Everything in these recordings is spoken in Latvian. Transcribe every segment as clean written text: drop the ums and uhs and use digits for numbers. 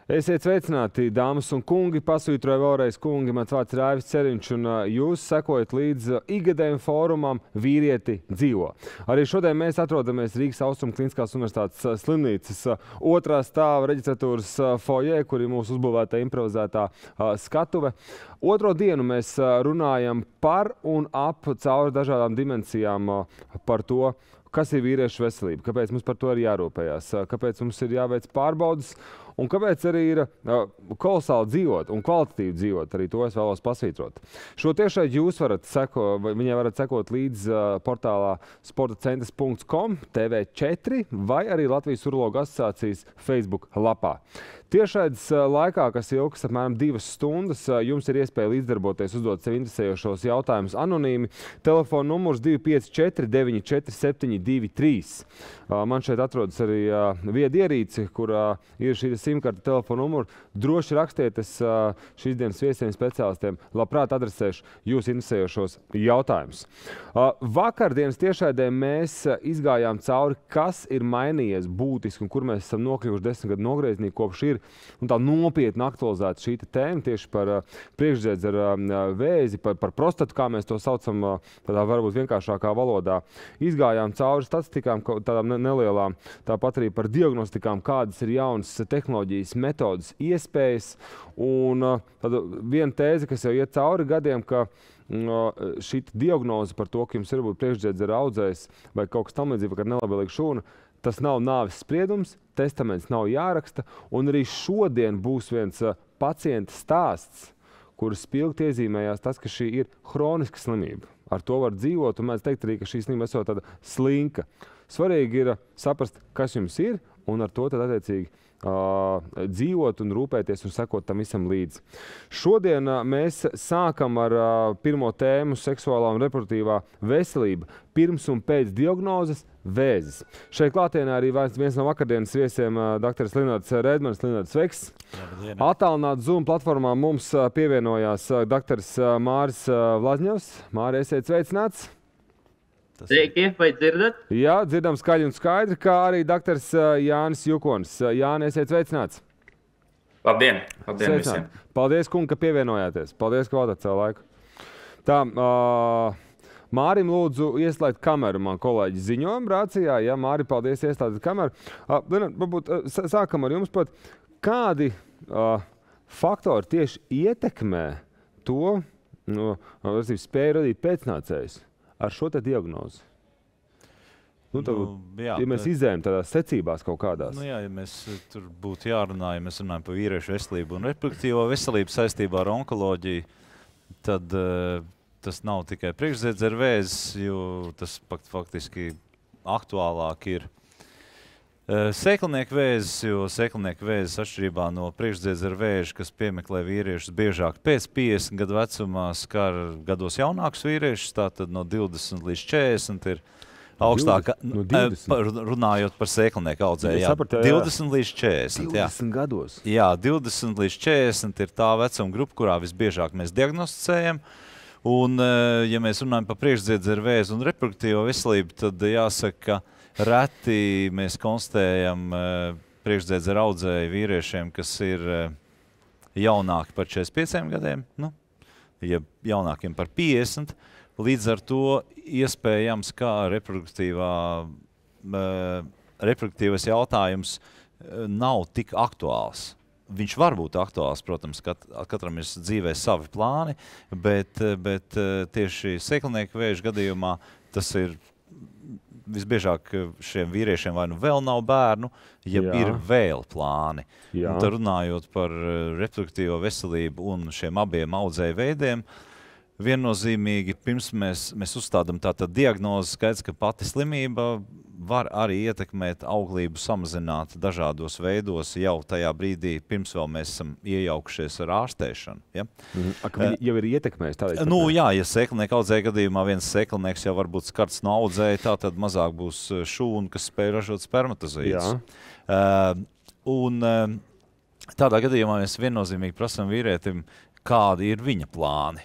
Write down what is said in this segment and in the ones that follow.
Esiet sveicināti, dāmas un kungi, pasvītroja vēlreiz kungi, mans vārds ir Raivis Ceriņš, un jūs sekojat līdz ikgadējam fórumam Vīrieti dzīvo. Arī šodien mēs atrodamies Rīgas Austrumu Kliniskās universitātes slimnīcas otrā stāva reģistratūras fojē, kur ir mūsu uzbūvētā improvizētā skatuve. Otro dienu mēs runājam par un ap cauri dažādām dimensijām par to, kas ir vīriešu veselība, kāpēc mums par to ir jārūpējās, kāpēc mums ir jāveic pārbaudas un kāpēc arī ir kolosāli dzīvot un kvalitatīvi dzīvot. Arī to es vēlos pasvītrot. Šo tiešai jūs varat sekot līdz portālā sportacentrs.com, TV4 vai arī Latvijas urologu asociācijas Facebook lapā. Tiešraides laikā, kas ilgs apmēram 2 stundas, jums ir iespēja līdzdarboties, uzdot sev interesējošos jautājumus anonīmi. Telefona numurs 254 947 23. Man šeit atrodas arī viedierīce, kurā ir šī simkarta telefona numura. Droši rakstiet, es šīs dienas viesiem speciālistiem labprāt adresēšu jūs interesējošos jautājumus. Vakardienas tiešraidē mēs izgājām cauri, kas ir mainījies būtiski un kur mēs esam nokļuvuši 10 gadu nogriezienī, kopš ir tā nopietni aktualizēta šī tēma tieši par priekšdziedzi ar vēzi, par prostatu, kā mēs to saucam, tādā varbūt vienkāršākā valodā. Izgājām cauri statistikām, tādām nelielām, tāpat arī par diagnostikām, kādas ir jaunas tehnoloģijas, metodas, iespējas. Un viena tēze, kas jau iet cauri gadiem, ka šī diagnoze par to, ka jums ir būt priekšdziedzi ar audzējs vai kaut kas tam līdzīgi, kad nelabvēlīga šūna, tas nav nāves spriedums, testaments nav jāraksta, un arī šodien būs viens pacienta stāsts, kuras spilgti iezīmējās tas, ka šī ir hroniska slimība. Ar to var dzīvot, un mēs teikt arī, ka šī slimība esot tāda slinka. Svarīgi ir saprast, kas jums ir, un ar to tad attiecīgi dzīvot un rūpēties un sekot tam visam līdzi. Šodien mēs sākam ar pirmo tēmu seksuālā un reproduktīvā veselība pirms un pēc diagnozes vēzis. Šeit klātienē arī viens no vakardienas viesiem dr. Linards Rēdmanis. Linards, sveiks! Attālināt Zoom platformā mums pievienojās dr. Māris Vlazņevs. Māri, esiet sveicināts! Sveiki, vai dzirdat? Jā, dzirdam skaļi un skaidri, kā arī dr. Jānis Jukonis. Jāni, esiet sveicināts. Labdien! Labdien visiem! Paldies, kungi, ka pievienojāties. Paldies, ka vadāt savu laiku. Tā, Mārim lūdzu ieslēgt kameru, man kolēģi ziņojumu rācijā. Jā, Māri, paldies, ieslēgt kameru. Varbūt sākam ar jums pat. Kādi faktori tieši ietekmē to, spēju radīt pēcnācējus ar šo te diagnozi? Ja mēs izējam tādās secībās kaut kādās. Jā, ja mēs tur būtu jārunā, ja mēs runājam par vīriešu veselību un reproduktīvo veselību saistībā ar onkoloģiju, tad tas nav tikai priekšdziedzi ar vēzis, jo tas faktiski aktuālāk ir sēklnieku vēzis, jo sēklnieku vēzis atšķirībā no priekšdziedzi ar vēžu, kas piemeklē vīriešus biežāk pēc 50 gadu vecumā, skar gados jaunākus vīriešus, tātad no 20 līdz 40 ir augstāka, runājot par sēklnieku audzēju, 20 līdz 40. 20 gados? Jā, 20 līdz 40 ir tā vecuma grupa, kurā visbiežāk mēs diagnosticējam. Un, ja mēs runājam par priekšdziedzi ar vēzi un reproduktīvo veselību, tad jāsaka, ka reti mēs konstatējam priekšdziedzi ar audzēju vīriešiem, kas ir jaunāki par 45 gadiem, ja jaunākiem par 50. Līdz ar to iespējams, kā reproduktīvais jautājums nav tik aktuāls. Viņš var būt aktuāls, protams, katram ir dzīvē savi plāni, bet tieši sēklnieku vēža gadījumā tas ir visbiežāk šiem vīriešiem vai nu vēl nav bērnu, ja ir vēl plāni. Un tad runājot par reproduktīvo veselību un šiem abiem audzēju veidiem, viennozīmīgi pirms mēs uzstādām tātad diagnozi, skaidrs, ka pati slimība var arī ietekmēt auglību, samazināt dažādos veidos jau tajā brīdī, pirms vēl mēs esam iejaukšies ar ārstēšanu. Ja? Viņi jau ir ietekmējis tādā? Jā, ja sēklnieku audzēja gadījumā viens sēklnieks jau var būt skarts no audzēja, tad mazāk būs šūna, kas spēj ražot spermatozīdus. Tādā gadījumā mēs viennozīmīgi prasam vīrietim, kādi ir viņa plāni.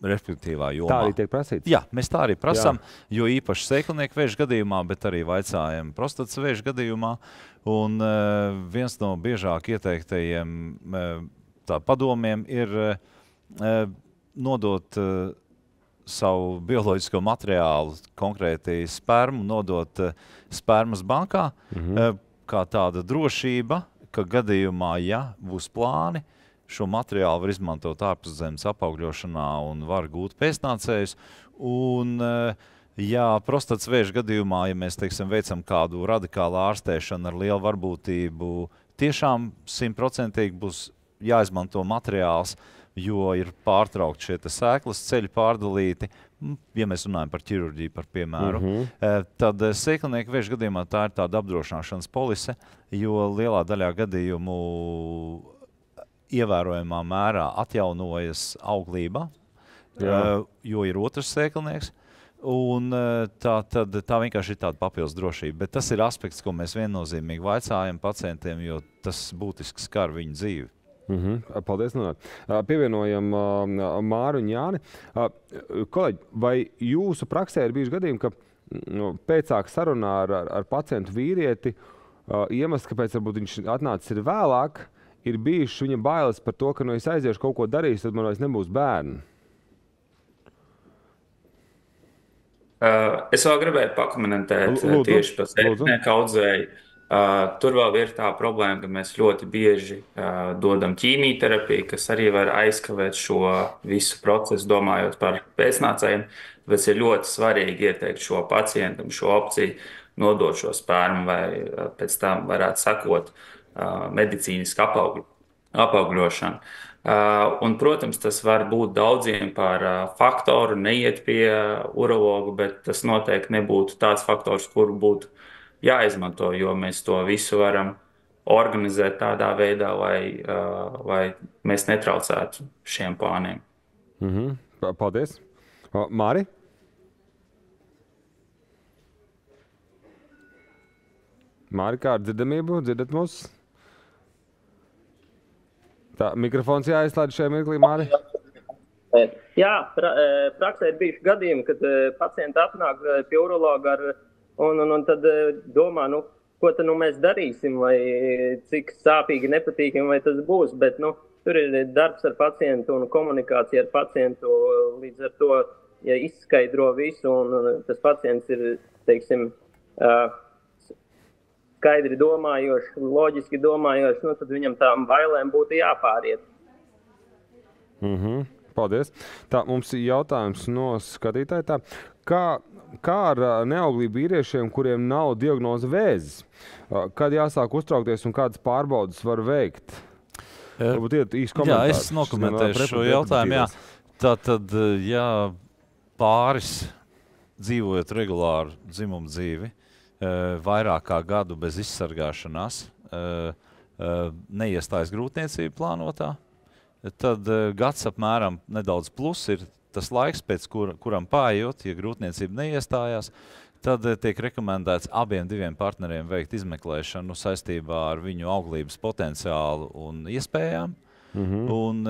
reproduktīvā jomā. Tā arī tiek prasīts? Jā, mēs tā arī prasām, jo īpaši sēklnieku vēža gadījumā, bet arī vaicājam prostatas vēža gadījumā. Un viens no biežāk ieteiktajiem padomiem ir nodot savu bioloģisko materiālu, konkrēti spermu, nodot spermas bankā, kā tāda drošība, ka gadījumā, ja būs plāni, šo materiālu var izmantot ārpuszemes apaugļošanā un var gūt pēcnācējus. Un, ja prostatas vēža gadījumā, ja mēs, teiksim, veicam kādu radikālu ārstēšanu ar lielu varbūtību, tiešām 100% būs jāizmanto materiāls, jo ir pārtraukt šie sēklas ceļi pārdalīti, ja mēs runājam par ķirurģiju, par piemēru, tad sēklnieku vēža gadījumā tā ir tāda apdrošināšanas polise, jo lielā daļā gadījumu ievērojamā mērā atjaunojas auglība, jo ir otrs sēklnieks, un tā vienkārši ir tāda papildus drošība. Bet tas ir aspekts, ko mēs viennozīmīgi vaicājam pacientiem, jo tas būtiski skar viņu dzīvi. Paldies, Nonāt. Pievienojam Māru un Jāni. Kolēģi, vai jūsu praksē ir bijuši gadījumi, ka pēcāk sarunā ar pacientu vīrieti, iemesls, kāpēc varbūt viņš atnācis ir vēlāk, ir bijuši viņa bailes par to, ka, es aiziešu kaut ko darīs, tad man vairs nebūs bērni? Es vēl gribēju pakomentēt tieši par sēklinieku audzēju. Tur vēl ir tā problēma, ka mēs ļoti bieži dodam ķīmijterapiju, kas arī var aizkavēt šo visu procesu, domājot par pēcnācējiem. Tas ir ļoti svarīgi ieteikt šo pacientam šo opciju, nodot šo spermu vai pēc tam varētu sakot medicīnisku apaugļošanu. Un, protams, tas var būt daudziem par faktoru, neiet pie urologa, bet tas noteikti nebūtu tāds faktors, kuru būtu jāizmanto, jo mēs to visu varam organizēt tādā veidā, lai mēs netraucētu šiem plāniem. Paldies. Māri? Māri, kā ar dzirdamību? Dzirdat mūs? Tā, mikrofons jāizslēdz šajā mirklī, Māri? Jā, praksē ir bijuši gadījumi, kad pacienti atnāk pie urologa un tad domā, ko tad mēs darīsim, vai cik sāpīgi, nepatīkami vai tas būs. Bet tur ir darbs ar pacientu un komunikācija ar pacientu. Līdz ar to, ja izskaidro visu un tas pacients ir, teiksim, skaidri domājošs, loģiski domājošs, tad viņam tām bailēm būtu jāpāriet. Paldies. Tā, mums ir jautājums no skatītāja. Kā ar neauglību vīriešiem, kuriem nav diagnoze vēzis? Kad jāsāk uztraukties un kādas pārbaudas var veikt? Varbūt iet īsti komentārs. Jā, es nokomentēšu šo jautājumu. Tātad, ja pāris dzīvojot regulāru dzimumu dzīvi, vairāk kā gadu bez izsargāšanās, neiestājas grūtniecība plānotā, tad gads apmēram nedaudz plus ir tas laiks, pēc kuram paiet, ja grūtniecība neiestājās, tad tiek rekomendēts abiem diviem partneriem veikt izmeklēšanu saistībā ar viņu auglības potenciālu un iespējām. Un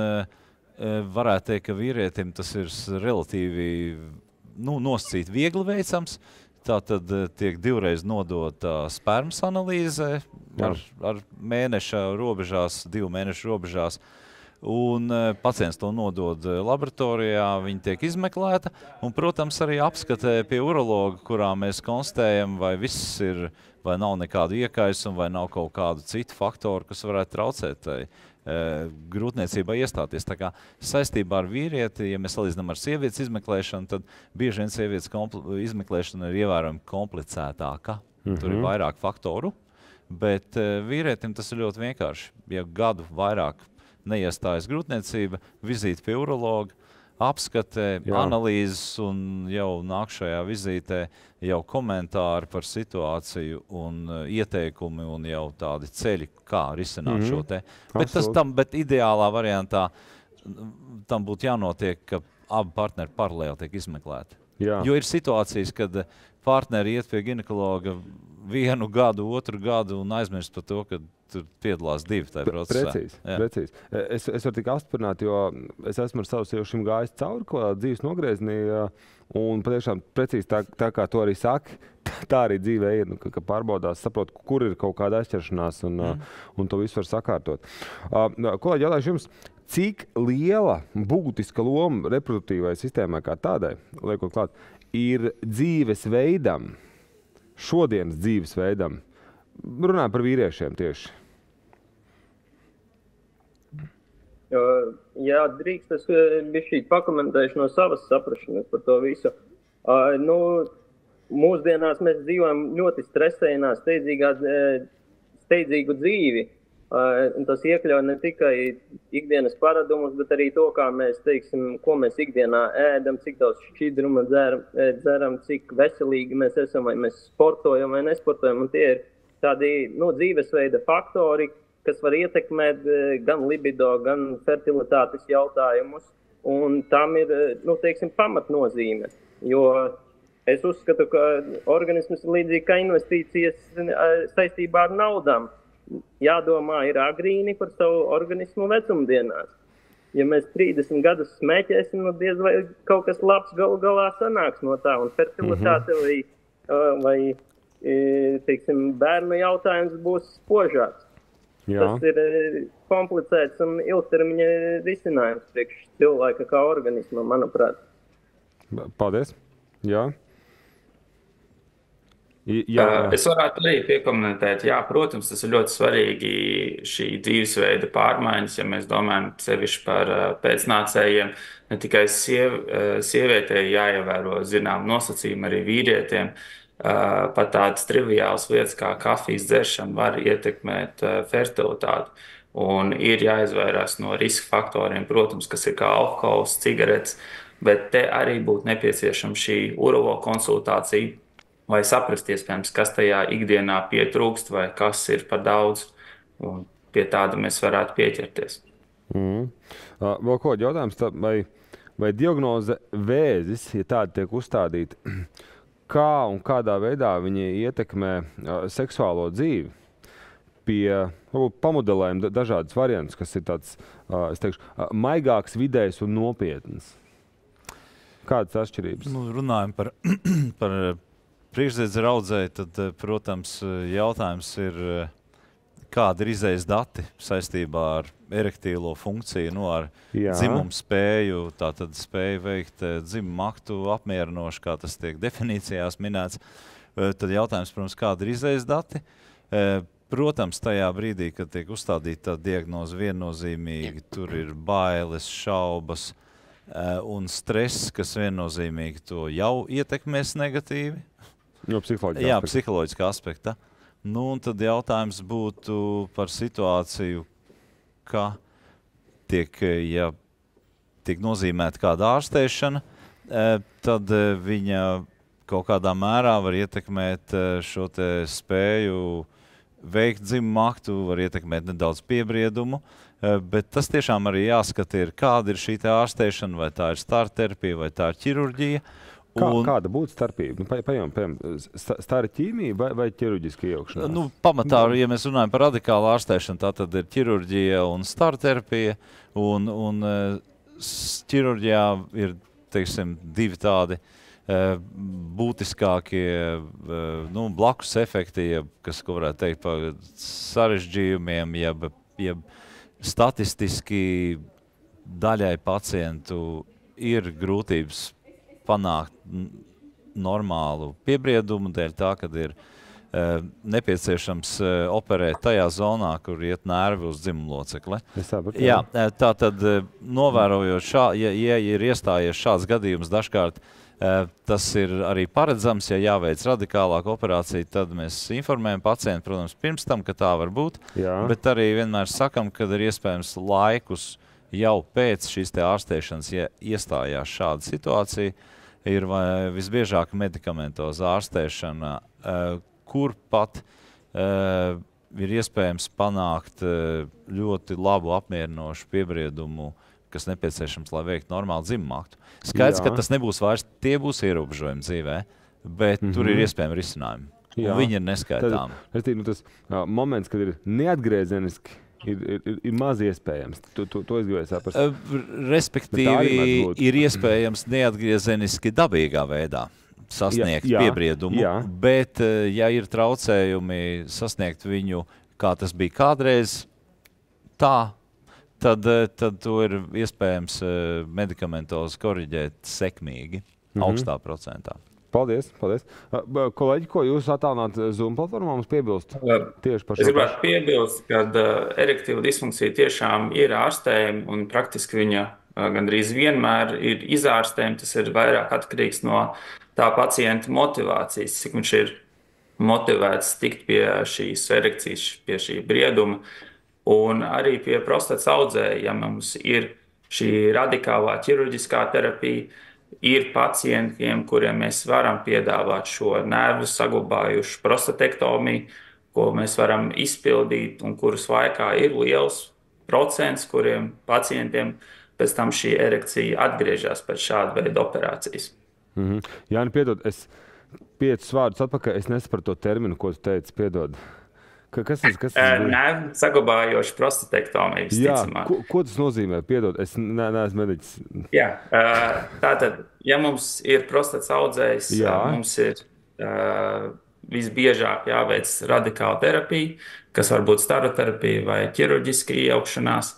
varētu teikt, ka vīrietim tas ir relatīvi nosacīt viegli veicams. Tātad tiek divreiz nodota spermas analīze ar mēneša robežās, 2 mēnešu robežās. Un pacients to nodod laboratorijā, viņa tiek izmeklēta. Un, protams, arī apskatē pie urologa, kurā mēs konstatējam, vai viss ir, vai nav nekādu iekaisumu, vai nav kaut kādu citu faktoru, kas varētu traucēt grūtniecībā iestāties. Tā kā saistībā ar vīrieti, ja mēs salīdzinām ar sievietes izmeklēšanu, tad bieži vien sievietes izmeklēšana ir ievērojami komplicētāka. Tur ir vairāk faktoru, bet vīrietim tas ir ļoti vienkārši. Ja gadu vairāk neiestājas grūtniecība, vizīte pie urologa, apskatē, analīzes un jau nākšajā vizītē jau komentāri par situāciju un ieteikumi un jau tādi ceļi, kā risināt šo te. Bet ideālā variantā tam būtu jānotiek, ka abi partneri paralēli tiek izmeklēti. Jā. Jo ir situācijas, kad partneri iet pie ginekologa 1 gadu, 2 gadu un aizmirst par to, ka tur piedalās 2 tajā procesā. Precīzi. Es varu tik apstiprināt, jo es esmu ar savu sievu šim gājis cauri, ko dzīves nogrieznī, un patiešām precīzi tā kā to arī saki, tā arī dzīvē ir, ka pārbaudās, saprot, kur ir kaut kāda aizķeršanās, un to visu var sakārtot. Kolēģi, jautāšu jums, cik liela būtiska loma reproduktīvai sistēmai kā tādai, liekot klāt, ir dzīvesveidam, šodienas dzīvesveidam, runājam par vīriešiem tieši? Jā, drīkst, es bišķīt pakomentēšu no savas saprašanas par to visu. Mūsdienās mēs dzīvojam ļoti stresēnā, steidzīgu dzīvi. Un tas iekļauj ne tikai ikdienas paradumus, bet arī to, kā mēs, teiksim, ko mēs ikdienā ēdam, cik daudz šķidruma dzeram, cik veselīgi mēs esam, vai mēs sportojam vai nesportojam. Un tie ir tādi dzīvesveida faktori, kas var ietekmēt gan libido, gan fertilitātes jautājumus. Un tam ir, teiksim, pamatnozīme. Jo es uzskatu, ka organisms ir līdzīgi kā investīcijas saistībā ar naudām. Jādomā ir agrīni par savu organismu vecumdienās. Ja mēs 30 gadus smēķēsim, diez vai kaut kas labs galu galā sanāks no tā. Un fertilitāte vai teiksim, bērnu jautājums būs spožāks. Jā. Tas ir komplicēts un ilgtermiņa risinājums priekš cilvēka kā organisma, manuprāt. Paldies. Jā. Es varētu arī piekomentēt, protams, tas ir ļoti svarīgi šī dzīvesveida pārmaiņas, ja mēs domājam sevišķi par pēcnācējiem. Ne tikai sievietei jāievēro zinām nosacījumi, arī vīrietiem. Pat tādas triviālas lietas kā kafijas dzeršana var ietekmēt fertilitāti. Un ir jāizvairās no riska faktoriem, protams, kas ir kā alkohols, cigaretes, bet te arī būtu nepieciešama šī urologa konsultācija, vai saprast, iespējams, kas tajā ikdienā pietrūkst, vai kas ir par daudz, un pie tāda mēs varētu pieķerties. Vēl kaut jautājums, vai diagnoze vēzis, ja tāda tiek uzstādīta, kā un kādā veidā viņi ietekmē seksuālo dzīvi? Pie pamodelējuma dažādas variantus, kas ir tāds, es teikšu, maigāks, vidējs un nopietns. Kādas atšķirības? Runājam par priekšsēdz raudzēji, tad, protams, jautājums ir, kāda ir izējas dati saistībā ar erektīlo funkciju, ar dzimumu spēju, tātad spēju veikt dzimumu aktu apmierinoši, kā tas tiek definīcijās minēts. Tad jautājums, protams, kāda ir izējas dati. Protams, tajā brīdī, kad tiek uzstādīta tā diagnoze viennozīmīgi, tur ir bailes, šaubas un stress, kas viennozīmīgi to jau ietekmēs negatīvi. Psiholoģiskā aspekta. Un tad jautājums būtu par situāciju, ka ja tiek nozīmēta kāda ārstēšana, tad viņa kaut kādā mērā var ietekmēt šo te spēju veikt dzimumu aktu, var ietekmēt nedaudz piebriedumu, bet tas tiešām arī jāskata ir, kāda ir šī te ārstēšana, vai tā ir starterapija, vai tā ir ķirurģija. Kāda būtu starpība? Paņemam, stara ķīmija vai ķirurģiska iejaukšanās? Pamatā, ja mēs runājam par radikālu ārstēšanu, tā tad ir ķirurģija un starterapija, un ķirurģijā ir, teiksim, divi tādi būtiskākie blakus efekti, kas, ko varētu teikt par sarežģījumiem, jeb statistiski daļai pacientu ir grūtības panākt normālu piebriedumu dēļ tā, kad ir nepieciešams operēt tajā zonā, kur iet nervi uz dzimumlocekli. Jā, tā tad novērojot, ja ir iestājies šāds gadījums dažkārt, tas ir arī paredzams, ja jāveic radikālāka operācija, tad mēs informējam pacientu, protams, pirms tam, ka tā var būt, bet arī vienmēr sakam, kad ir iespējams laikus jau pēc šīs te ārstēšanas, ja iestājās šāda situācija, ir visbiežāk medikamentoza ārstēšana, kur pat ir iespējams panākt ļoti labu apmierinošu piebriedumu kas nepieciešams, lai veiktu normālu dzimumu aktu. Skaidrs, ka tas nebūs vairs, tie būs ierobežojumi dzīvē, bet tur ir iespējami risinājumi. Viņi ir neskaitāmi. Tas moments, kad ir neatgriezeniski, ir maz iespējams. To es gribēju saprast. Respektīvi, ir iespējams neatgriezeniski dabīgā veidā sasniegt piebriedumu, bet, ja ir traucējumi sasniegt viņu, kā tas bija kādreiz, tad to ir iespējams medikamentos koriģēt sekmīgi, augstā procentā. Paldies. Kolēģi, ko jūs attālināt Zoom platformā mums piebilst? Es gribētu piebilst, ka erektīva disfunkcija tiešām ir ārstējama un praktiski viņa gandrīz vienmēr ir izārstējama. Tas ir vairāk atkarīgs no tā pacienta motivācijas, cik viņš ir motivēts tikt pie šīs erekcijas, pie šī brieduma. Un arī pie prostatas audzēja, ja mums ir šī radikālā ķirurģiskā terapija, ir pacientiem, kuriem mēs varam piedāvāt šo nervu saglabājušu prostatektomiju, ko mēs varam izpildīt un kuras laikā ir liels procents, kuriem pacientiem pēc tam šī erekcija atgriežas pēc šāda veida operācijas. Jāni, piedod, es 5 vārdus atpakaļ, es nesapratu to terminu, ko tu teici, piedod. Kas tas bija? Nervu saglabājoša prostatektomija, visticamāk. Ko tas nozīmē? Piedod, es neesmu mediķis. Jā, tātad, ja mums ir prostatas audzējs, mums ir visbiežāk jāveic radikāla terapija, kas var būt staroterapija vai ķirurģiska iejaukšanās,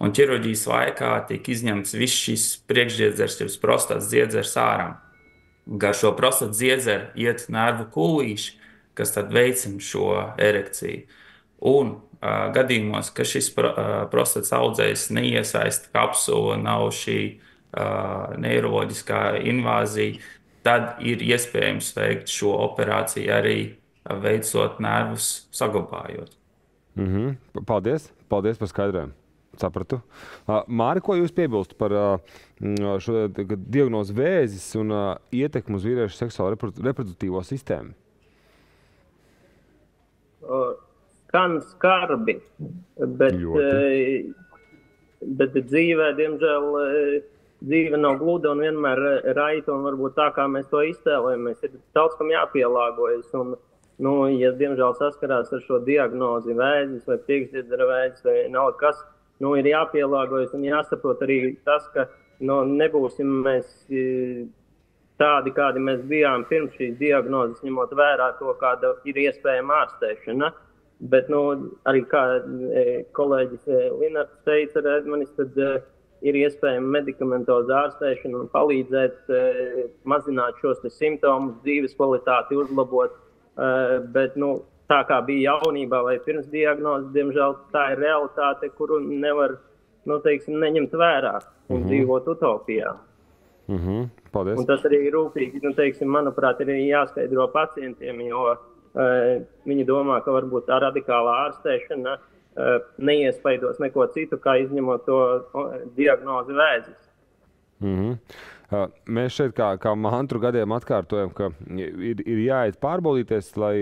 un ķirurģijas laikā tiek izņemts viss šis priekšdziedzers, jeb prostatas dziedzers ārā. Gar šo prostatas dziedzeru iet nervu kūlīši, kas tad veicina šo erekciju. Un gadījumos, ka šis prostatas audzējs neiesaista kapsulu, nav šī neiroloģiskā invāzija, tad ir iespējams veikt šo operāciju arī veicot nervus saglabājot. Paldies par skaidrojumu. Sapratu. Māri, ko jūs piebilst par šo diagnozi vēzis un ietekmu uz vīriešu seksuālo reproduktīvo sistēmu? Skan skarbi, bet dzīvē, diemžēl, dzīve nav gluda un vienmēr raita, un varbūt tā, kā mēs to iztēlojamies, ir daudz kam jāpielāgojas. Un, ja diemžēl saskarās ar šo diagnozi vēzis vai priekšdziedzera vēzis vai nav kas, ir jāpielāgojas un jāsaprot arī tas, ka nebūsim mēs tādi, kādi mēs bijām pirms šīs diagnozes, ņemot vērā to, kāda ir iespējama ārstēšana. Bet arī kā kolēģis Linards teica, tad ir iespējama medikamentoza ārstēšana un palīdzēt mazināt šos simptomus, dzīves kvalitāti uzlabot. Bet tā kā bija jaunībā vai pirms diagnozes, diemžēl tā ir realitāte, kuru nevar neņemt vērā un dzīvot utopijā. Paldies. Un tas arī rūpīgi, manuprāt, ir jāskaidro pacientiem, jo viņi domā, ka varbūt tā radikālā ārstēšana neiespaidos neko citu, kā izņemot to diagnozi vēzis. Mēs šeit kā mantru gadiem atkārtojam, ka ir jāiet pārbaudīties, lai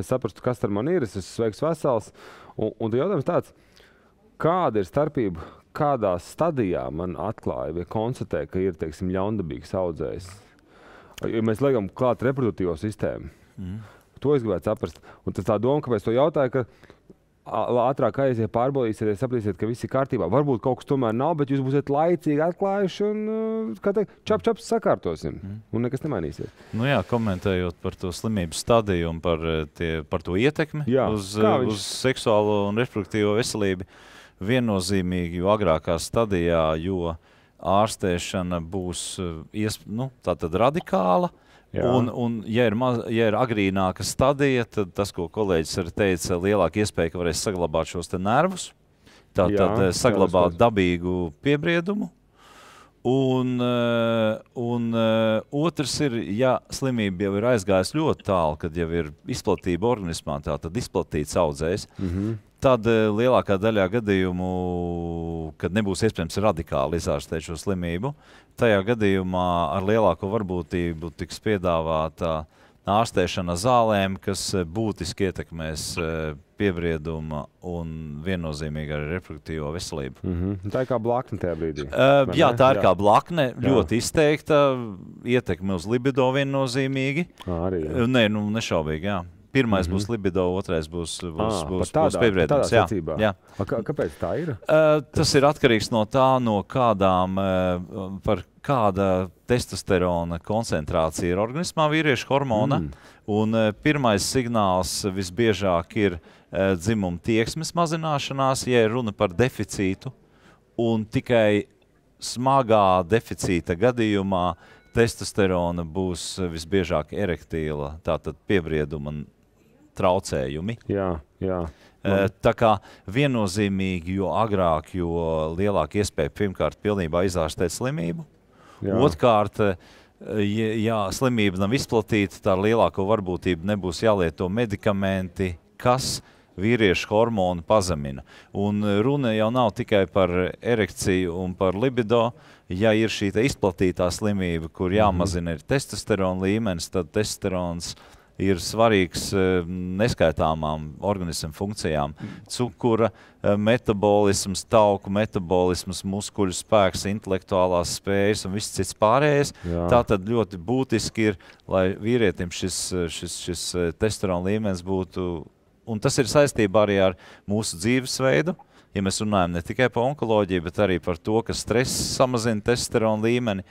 saprastu, kas ar mani ir, es esmu sveiks vesels. Un jautājums tāds, kāda ir starpība? Kādā stadijā man atklāja vai konstatēja, ka ir, ļaundabīgs audzējs? Ja mēs liekam klāt reproduktīvo sistēmu, to es gribētu saprast. Un tas tā doma, kāpēc to jautāju, ka ātrāk aiziet pārbaudīsiet, sapratīsiet, ka viss ir kārtībā. Varbūt kaut kas tomēr nav, bet jūs būsiet laicīgi atklājuši un, čaps sakārtosim. Un nekas nemainīsies. Komentējot par to slimības stadiju un par to ietekmi uz seksuālo un reproduktīvo veselību, viennozīmīgi, jo agrākā stadijā, jo ārstēšana būs tātad radikāla, un ja ir agrīnāka stadija, tad tas, ko kolēģis arī teica, lielāka iespēja, ka varēs saglabāt šos te nervus, tātad saglabāt dabīgu piebriedumu, un otrs ir, ja slimība jau ir aizgājusi ļoti tālu, kad jau ir izplatība organismā, tātad izplatīts audzējs, tad lielākā daļā gadījumu, kad nebūs iespējams radikāli izārstēt šo slimību, tajā gadījumā ar lielāko varbūtību tiks piedāvāta ārstēšana zālēm, kas būtiski ietekmēs piebrieduma un viennozīmīgi arī reproduktīvo veselību. Tā ir kā blakne tajā brīdī? Jā, tā ir kā blakne, ļoti izteikta, ietekme uz libido viennozīmīgi. Arī, jā. Nē, nešaubīgi, jā. Pirmais būs libido, otrais būs piebriedums. Jā. Kāpēc tā ir? Tas ir atkarīgs no tā, no kādām, par kāda testosterona koncentrācija ir organismā vīriešu hormona. Un pirmais signāls visbiežāk ir dzimuma tieksmes mazināšanās, ja ir runa par deficītu. Un tikai smagā deficīta gadījumā testosterona būs visbiežāk erektīla, tātad piebrieduma traucējumi. Jā. Tā kā viennozīmīgi, jo agrāk, jo lielāka iespēja pirmkārt pilnībā izārstēt slimību. Otrkārt, ja slimība nav izplatīta, tā ar lielāko varbūtību nebūs jālieto medikamenti, kas vīriešu hormonu pazemina. Un runa jau nav tikai par erekciju un par libido. Ja ir šī izplatītā slimība, kur jāmazina ir testosterona līmenis, tad testosterons ir svarīgs neskaitāmām organismu funkcijām. Cukura, metabolisms, tauku metabolisms, muskuļu spēks, intelektuālās spējas un viss cits pārējais. Tātad ļoti būtiski ir, lai vīrietim šis testosterona līmenis būtu, un tas ir saistībā arī ar mūsu dzīvesveidu. Ja mēs runājam ne tikai par onkoloģiju, bet arī par to, ka stress samazina testosterona līmeni,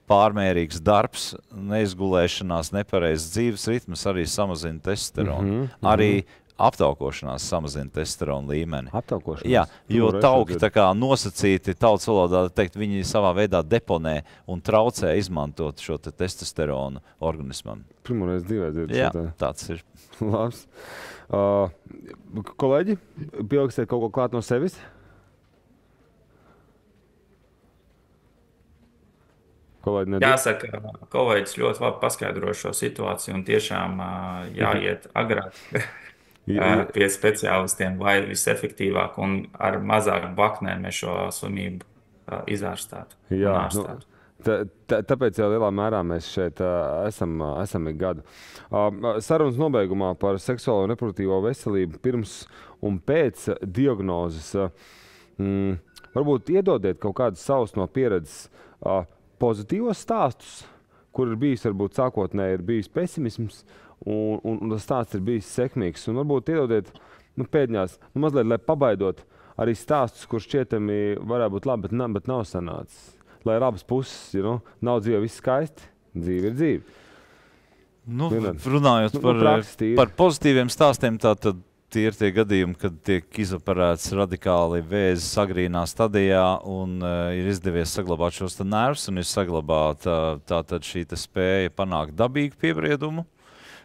pārmērīgs darbs, neizgulēšanās, nepareizs dzīves ritms arī samazina testosteronu. Arī aptaukošanās samazina testosterona līmeni. Aptaukošanās? Jā, jo tauki tā kā nosacīti, tautas valodā teikt, viņi savā veidā deponē un traucē izmantot šo testosteronu organismam. Pirmoreiz dzīvē dzirdu. Jā, tāds ir. Labs. Kolēģi, pieliksiet kaut ko klāt no sevis? Jāsaka, kolēģis ļoti labi paskaidro šo situāciju un tiešām jāiet agrāk pie speciālistiem, lai visefektīvāk un ar mazāk blaknēm mēs šo slimību izārstētu. Jā, tāpēc jau lielā mērā mēs šeit esam ik gadu. Sarunas nobeigumā par seksuālo un reproduktīvo veselību pirms un pēc diagnozes. Varbūt iedodiet kaut kādus savus no pieredzes pozitīvos stāstus, kur ir bijis, varbūt sākotnēji ir bijis pesimisms, un tas stāsts ir bijis sekmīgs. Un varbūt iedodiet pēdņās, mazliet, lai pabaidot arī stāstus, kur šķietami varētu būt labi, bet nav sanācis. Lai ir abas puses, nav dzīve viss skaisti, dzīve ir dzīve. Runājot par pozitīviem stāstiem, tātad tie ir tie gadījumi, kad tiek izoperēts radikāli vēzis agrīnā stadijā un ir izdevies saglabāt šos nervus un ir saglabāta tātad šī spēja panākt dabīgu piebriedumu.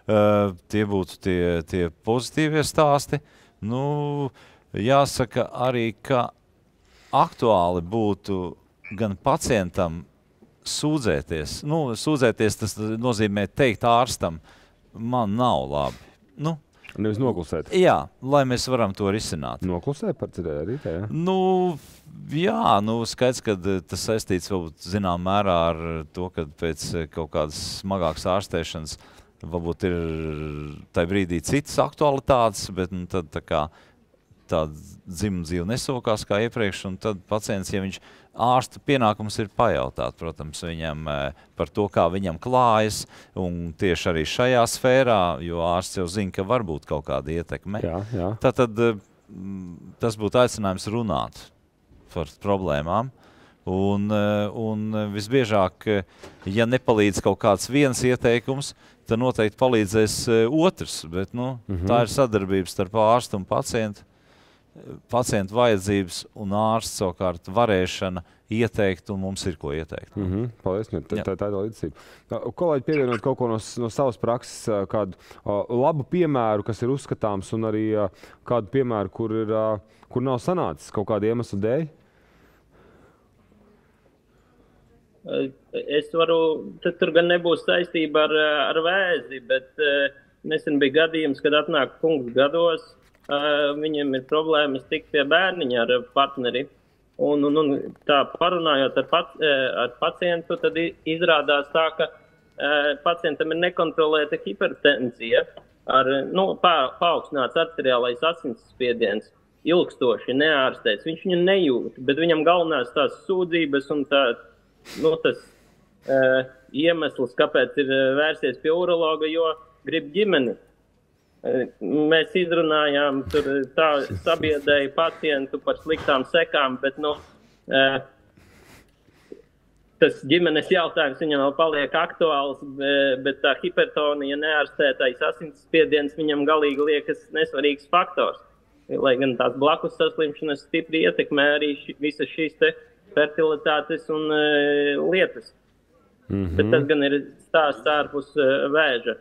Tie būtu tie pozitīvie stāsti. Jāsaka arī, ka aktuāli būtu gan pacientam sūdzēties. Sūdzēties tas nozīmē teikt ārstam, man nav labi. Nevis noklusēt. Jā, lai mēs varam to risināt. Noklusēt par cerē arī tā, jā? Skaidrs, ka tas saistīts varbūt zinām mērā ar to, ka pēc kaut kādas smagākas ārstēšanas varbūt ir tajā brīdī citas aktualitātes, bet tad tā kā tāda dzimuma dzīve nesokās kā iepriekš, un tad pacients, ja viņš ārsta pienākums ir pajautāt, protams, viņam par to, kā viņam klājas, un tieši arī šajā sfērā, jo ārsts jau zina, ka var būt kaut kāda ietekme. Jā. Tātad tas būtu aicinājums runāt par problēmām, un visbiežāk, ja nepalīdz kaut kāds viens ieteikums, tad noteikti palīdzēs otrs, bet tā ir sadarbības starp ārstu un pacientu. Pacientu vajadzības un ārsts savukārt varēšana ieteikt, un mums ir ko ieteikt. Paldies, tā ir līdzsība. Kolēģi, pievienot kaut ko no savas prakses, kādu labu piemēru, kas ir uzskatāms, un arī kādu piemēru, kur nav sanācis kaut kāda iemesla dēļ? Es varu, tur gan nebūs saistība ar vēzi, bet nesen bija gadījums, kad atnāk kungs gados, viņiem ir problēmas tikt pie bērniņa ar partneri. Un tā parunājot ar pacientu, tad izrādās tā, ka pacientam ir nekontrolēta hipertensija ar paaugstināts arteriālais asinsspiediens, ilgstoši neārstēts. Viņš viņu nejūt, bet viņam galvenās tās sūdzības un tas iemesls, kāpēc ir vērsies pie urologa, jo grib ģimeni. Mēs izrunājām, tur sabiedēja pacientu par sliktām sekām, bet tas ģimenes jautājums viņam vēl paliek aktuāls, bet tā hipertonija, neārstētais asinsspiediens viņam galīgi liekas nesvarīgs faktors. Lai gan tās blakus saslimšanas stipri ietekmē arī visas šīs te fertilitātes un lietas. Bet tas gan ir stāsts ārpus vēža.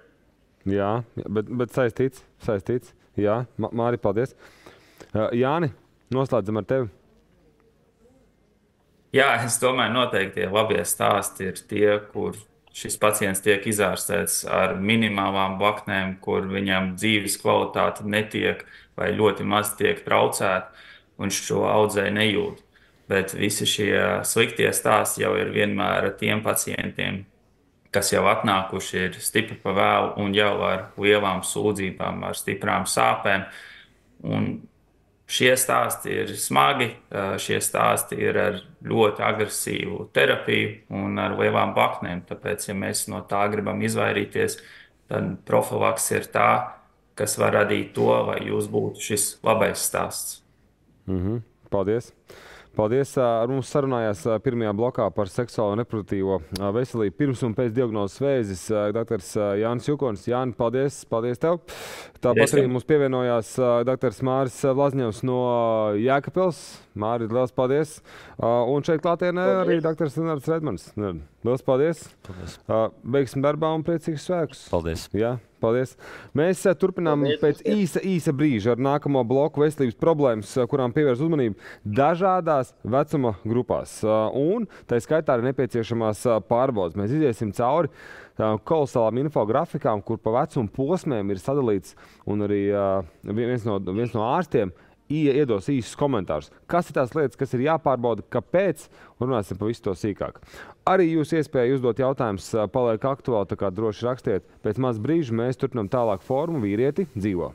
Jā, bet saistīts. Jā, Māri, paldies. Jāni, noslēdzam ar tevi. Jā, es domāju, noteikti tie labie stāsti ir tie, kur šis pacients tiek izārstēts ar minimālām blaknēm, kur viņam dzīves kvalitāte netiek vai ļoti maz tiek traucēta, un šo audzēju nejūt. Bet visi šie sliktie stāsti jau ir vienmēr ar tiem pacientiem, kas jau atnākuši ir stipri pa vēlu un jau ar lielām sūdzībām, ar stiprām sāpēm. Un šie stāsti ir smagi, šie stāsti ir ar ļoti agresīvu terapiju un ar lielām blaknēm. Tāpēc, ja mēs no tā gribam izvairīties, tad profilaks ir tā, kas var radīt to, lai jūs būtu šis labais stāsts. Paldies! Paldies! Ar mums sarunājās pirmajā blokā par seksuālo un reproduktīvo veselību pirms un pēc diagnozes vēzis doktors Jānis Jukonis. Jāni, paldies! Paldies tev! Tāpat arī mums pievienojās doktors Māris Vlazņevs no Jēkabpils. Māri, liels paldies! Un šeit klātienē arī doktors Nenārds Redmans. Liels paldies! Beigsim darbā un priecīgus svētkus! Paldies! Jā. Paldies. Mēs turpinām pēc īsa brīža ar nākamo bloku veselības problēmas, kurām pievērs uzmanību dažādās vecuma grupās. Un tā skaitā arī nepieciešamās pārbaudes. Mēs iziesim cauri kolosālām infografikām, kur pa vecuma posmiem ir sadalīts, un arī viens no ārstiem iedos īsus komentārus. Kas ir tās lietas, kas ir jāpārbauda, kāpēc, un runāsim pa visu to sīkāk. Arī jūs iespēja uzdot jautājumus paliek aktuāli, tā kā droši rakstiet. Pēc maz brīža mēs turpinām tālāk formu Vīrieti dzīvo.